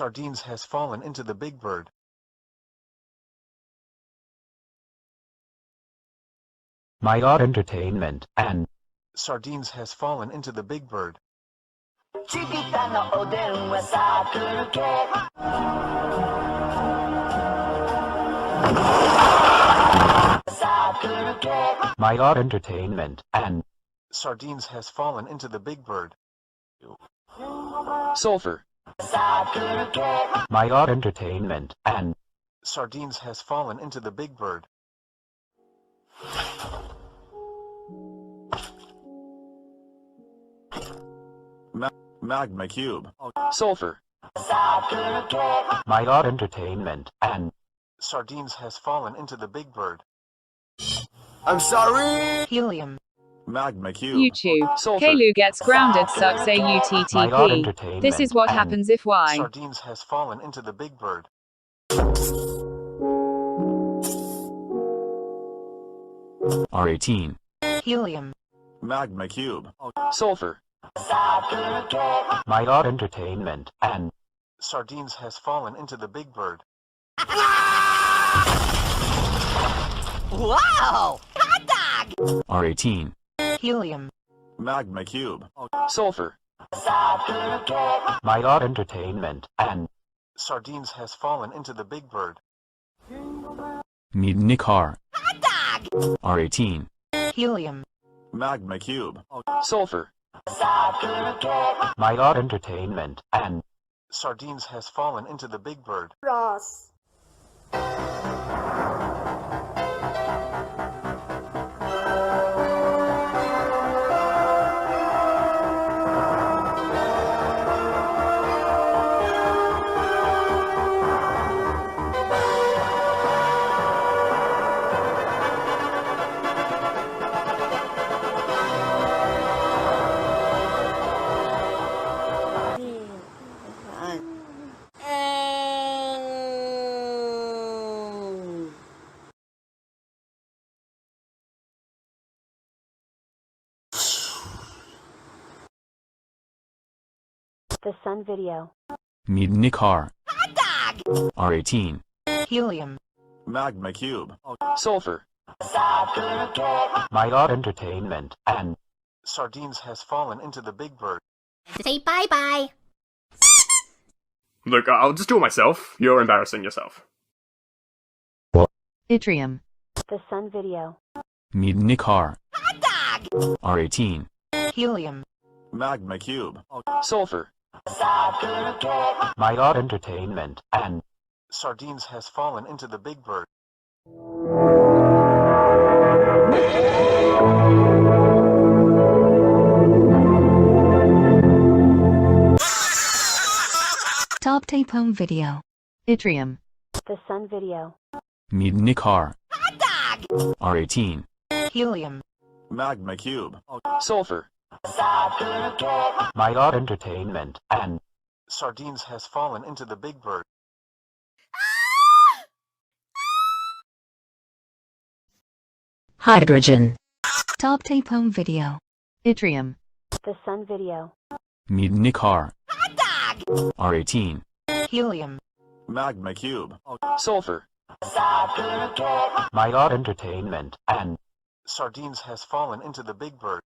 Sardines has fallen into the big bird. My God Entertainment and Sardines has fallen into the big bird. My God Entertainment and Sardines has fallen into the big bird. Sulfur. My God Entertainment and Sardines has fallen into the big bird. Magma Cube. Sulfur. My God Entertainment and Sardines has fallen into the big bird. I'm sorry! Helium. Magma Cube. YouTube. Sulfur. Kalu gets grounded sucks My God AUTTP. Entertainment This is what and happens if Y. Sardines has fallen into the big bird. R18. Helium. Magma Cube. Sulfur. My God Entertainment and Sardines has fallen into the big bird. Wow! Hot dog! R18. Helium. Magma Cube. Sulfur. My God Entertainment and Sardines has fallen into the big bird. Midnikar. Hot dog! R18. Helium. Magma Cube. Sulfur. My God Entertainment and Sardines has fallen into the big bird. Ross. The Sun Video. Midnikar. Hot dog! R18. Helium. Magma Cube. Sulfur. My God Entertainment and Sardines has fallen into the big bird. Say bye-bye. Look, I'll just do it myself. You're embarrassing yourself. Yttrium. The Sun Video. Midnikar. Hot dog! R18. Helium. Magma Cube. Sulfur. My God Entertainment and Sardines has fallen into the big bird. Top Tape Home Video. Yttrium. The Sun Video. Midnikar. Hot dog! R18. Helium. Magma Cube. Sulfur. My God Entertainment and Sardines has fallen into the big bird. Hydrogen. Top Tape Home Video. Yttrium. The Sun Video. Midnikar. Hot dog! R18. Helium. Magma Cube. Sulfur. My God Entertainment and Sardines has fallen into the big bird.